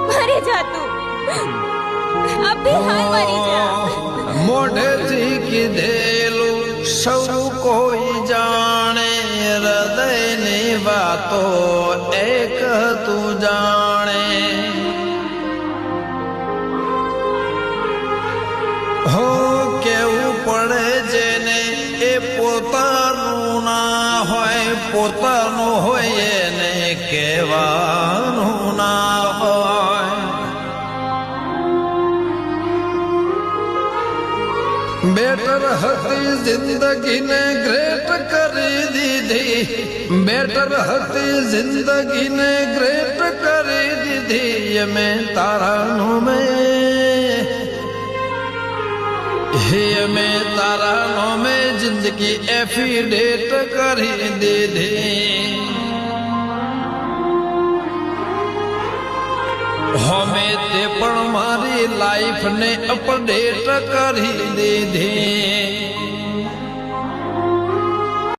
મરી જા તું, અભી હાલ મરી જા. મોઢેથી કીધેલું સૌ કોઈ જાણે, હૃદયની વાતો એક તું જાણે. હો કેવું પડે જેને એ પોતાનું ના હોય, પોતાનું હોય એને કહેવાનું ના હોય. બેટર હતી જિંદગીને ગ્રેટ કરી દીધી, બેટર હતી જિંદગીને ગ્રેટ કરી દીધી. મેં તારાનું મેં તારાનો મેં જિંદગી એફિડેટ કરી દીધી. હમે તે પણ મારી લાઈફને અપડેટ કરી દીધી.